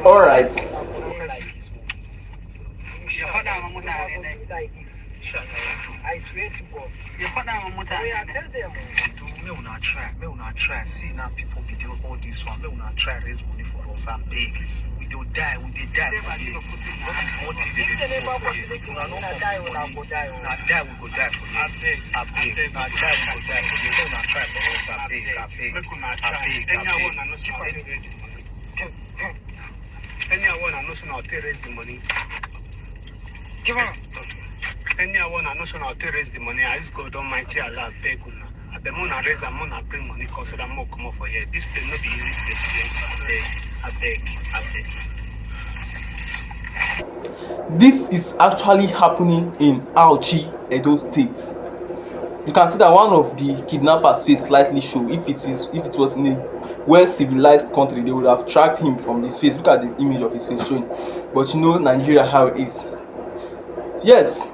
All right. I swear to God. You put down one more time. I tell them. We will not try. We will not try. See now people be doing all this one. We will not try raise money for us. I'm big. We don't die. We did die. What is what they do for you? We will not die. We will die. Not die. We go die for you. I beg. Not die. We go die for you. We will not try for us. I beg. Anyone I know so now raise the money. Give on. Anyone I know so now raise the money. I just go don't mind to Allah beg una. I be mona raise and mona bring money cause that more come up for here. This place no be easy place. I beg. This is actually happening in Auchi, Edo State. You can see that one of the kidnappers' face slightly show. If it was in a well civilized country, they would have tracked him from his face. Look at the image of his face showing. But you know Nigeria how it is. Yes,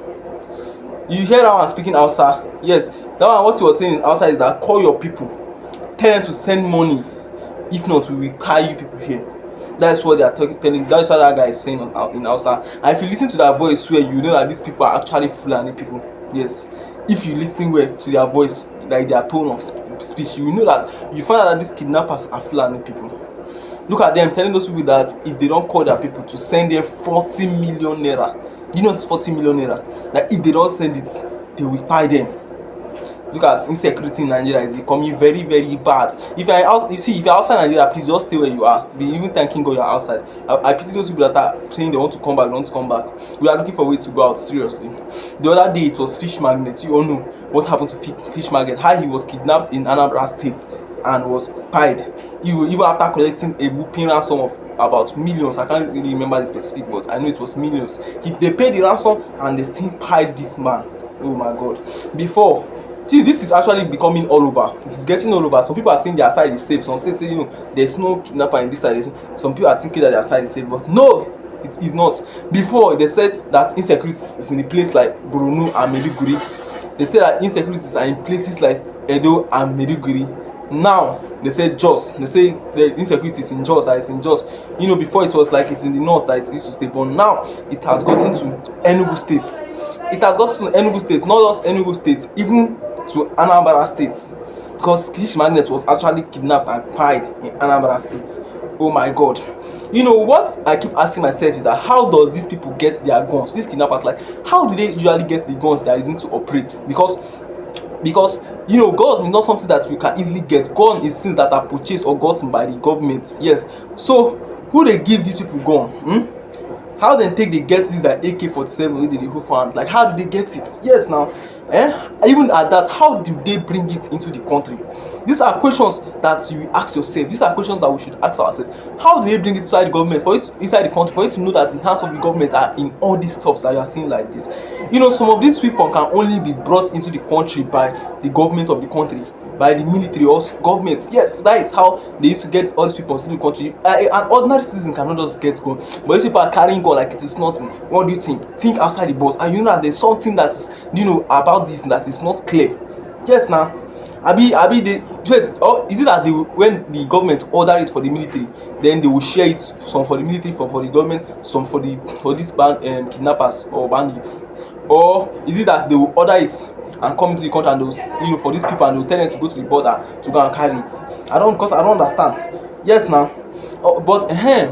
you hear that one speaking Hausa. Yes, that one what he was saying in Hausa is that call your people, tell them to send money. If not, we will carry you people here. That's what they are telling. That's what that guy is saying in Hausa. And if you listen to that voice, where you know that these people are actually Fulani people. Yes, if you listen well to their voice, like their tone of speech, you know that you find out that these kidnappers are Fulani people. Look at them telling those people that if they don't call their people to send them 40 million naira. You know it's 40 million naira. Like if they don't send it, they will buy them. Look at insecurity in Nigeria is becoming very, very bad. If you're outside Nigeria, please just stay where you are. Be even thanking God you're outside. I pity those people that are saying they want to come back, We are looking for a way to go out, seriously. The other day it was Fish Magnet. You all know what happened to Fish Magnet. How he was kidnapped in Anambra State and was pied. Even after collecting a whooping ransom of about millions. I can't really remember the specific, but I know it was millions. They paid the ransom and they still pied this man. Oh my God. Before, see, this is actually becoming all over. It is getting all over. Some people are saying their side is safe. Some states say, there's no kidnapper in this side. Some people are thinking that their side is safe, but no, it is not. Before, they said that insecurity is in a place like Borno and Maiduguri. They said that insecurities are in places like Edo and Maiduguri. Now they say Jos. They say the insecurity is in Jos. It's in Jos. Before it was like it's in the north that it used to stay, but now it has gotten to Enugu State. It has gotten to Enugu State, not just Enugu State, even to Anambra State, because Fish Magnet was actually kidnapped and pied in Anambra State. Oh my God. What I keep asking myself is that how does these people get their guns? These kidnappers, like, how do they usually get the guns they are using to operate? Because guns is not something that you can easily get. Gun is things that are purchased or gotten by the government. Yes. So who they give these people gun? How they get this like AK-47 wey dey hold for hand? Like, how do they get it? Yes, now, even at that, how do they bring it into the country? These are questions that you ask yourself. These are questions that we should ask ourselves. How do they bring it inside the government, inside the country, for you to know that the hands of the government are in all these stuffs that you are seeing like this? Some of these weapons can only be brought into the country by the government of the country, by the military or government. Yes, that is how they used to get all these people into the country. An ordinary citizen cannot just get gun, but these people are carrying gun like it is nothing. What do you think? Think outside the box, and you know that there's something that is, about this that is not clear. Yes, now, they wait. Or is it that when the government order it for the military, then they will share it, some for the military, some for the government, some for these kidnappers or bandits? Or is it that they will order it and come into the country and those, for these people, and they'll tell them to go to the border to go and carry it? I don't understand. Yes, now, but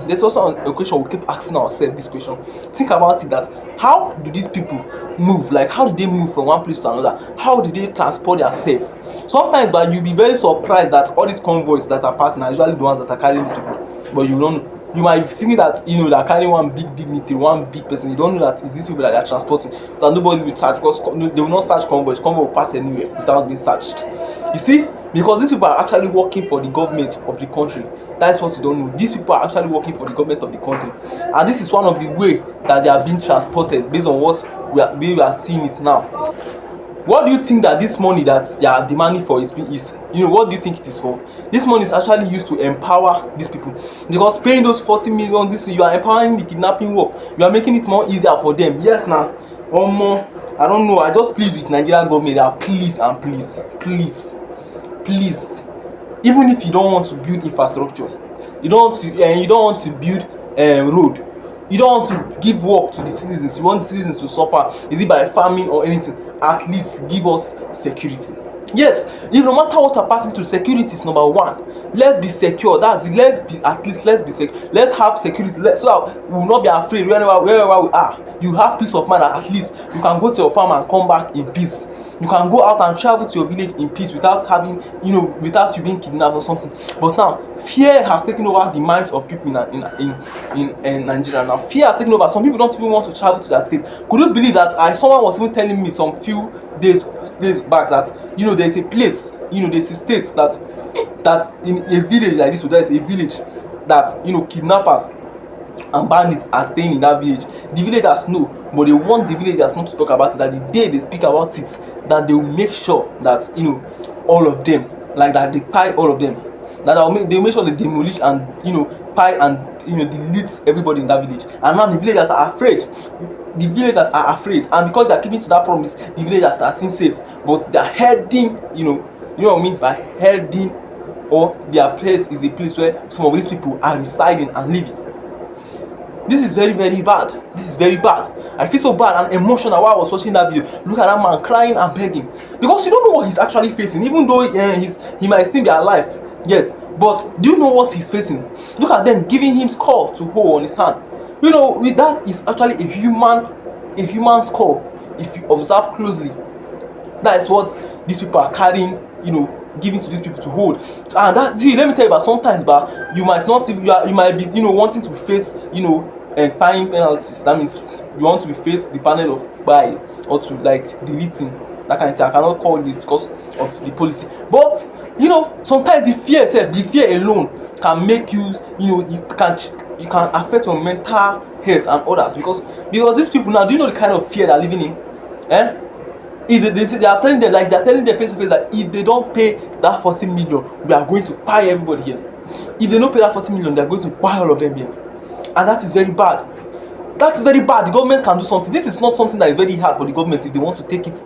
there's also a question we keep asking ourselves. This question, think about it, that how do these people move? Like, how do they move from one place to another? How do they transport themselves? Sometimes, but you'll be very surprised that all these convoys that are passing are usually the ones that are carrying these people, but you don't know. You might be thinking that they're carrying one big dignitary, one big person. You don't know that it's these people that they're transporting, that nobody will charge, because they will not search convoys. Convoy will pass anywhere without being searched. You see, because these people are actually working for the government of the country. That's what you don't know. These people are actually working for the government of the country, and this is one of the way that they are being transported based on what we are seeing it now. What do you think that this money that they are demanding for is? What do you think it is for? This money is actually used to empower these people, because paying those 40 million, you are empowering the kidnapping work. You are making it more easier for them. Yes, now, or more. I don't know. I just plead with Nigerian government that please and please, even if you don't want to build infrastructure, you don't want to build road. You don't want to give work to the citizens. You want the citizens to suffer. Is it by famine or anything? At least give us security. Yes, if no matter what are passing through, security is number one. Let's be secure. That's it. Let's be secure. Let's have security. So that we will not be afraid wherever we are. You have peace of mind. At least you can go to your farm and come back in peace. You can go out and travel to your village in peace without having, without you being kidnapped or something. But now, fear has taken over the minds of people in Nigeria. Now, fear has taken over. Some people don't even want to travel to their state. Could you believe that someone was even telling me some few days back that there's a place, there's a state that in a village like this, there is a village that kidnappers and bandits are staying in that village. The villagers know, but they want the villagers not to talk about it. That the day they speak about it, that they will make sure that all of them, like that they tie all of them, that they'll make sure they demolish and tie and delete everybody in that village. And now the villagers are afraid. The villagers are afraid, and because they are keeping to that promise, the villagers are still safe. But they are heading, you know what I mean by heading, or their place is a place where some of these people are residing and living. This is very, very bad. This is very bad. I feel so bad and emotional while I was watching that video. Look at that man crying and begging, because you don't know what he's actually facing. Even though he might still be alive, yes, but do you know what he's facing? Look at them giving him skull to hold on his hand. That is actually a human skull. If you observe closely, that is what these people are carrying, giving to these people to hold. And let me tell you about sometimes, but you might not, you might be, wanting to face, paying penalties. That means you want to be face the panel of buy or to deleting that kind of thing. I cannot call it because of the policy, but sometimes the fear alone can make you, you can affect your mental health and others, because these people now, do you know the kind of fear they're living in? If they are telling them, they're telling them face to face that if they don't pay that 40 million, we are going to buy everybody here. If they don't pay that 40 million, they are going to buy all of them here, and that is very bad. That is very bad. The government can do something. This is not something that is very hard for the government if they want to take it,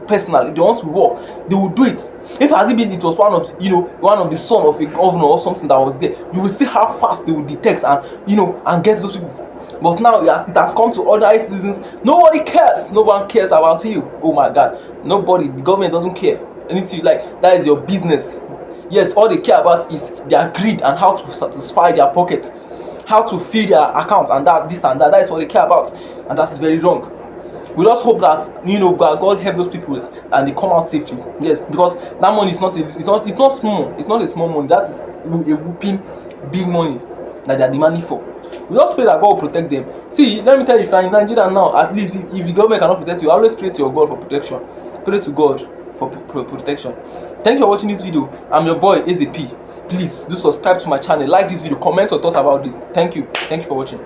personally. If they want to work, they will do it. If it was one of the son of a governor or something that was there, you will see how fast they will detect and get those people. But now it has come to ordinary citizens. Nobody cares. No one cares about you. Oh my God. Nobody. The government doesn't care. Anything that is your business. Yes, all they care about is their greed and how to satisfy their pockets, how to fill their account, and that is what they care about, and that is very wrong. We just hope that God help those people and they come out safely. Yes, because that money is not small. It's not a small money. That is a whooping big money that they are demanding for. We just pray that God will protect them. See, let me tell you, if you are in Nigeria now, at least if the government cannot protect you, always pray to your God for protection. Pray to God for protection. Thank you for watching this video. I'm your boy, Edo State. Please do subscribe to my channel, like this video, comment your thought about this. Thank you for watching.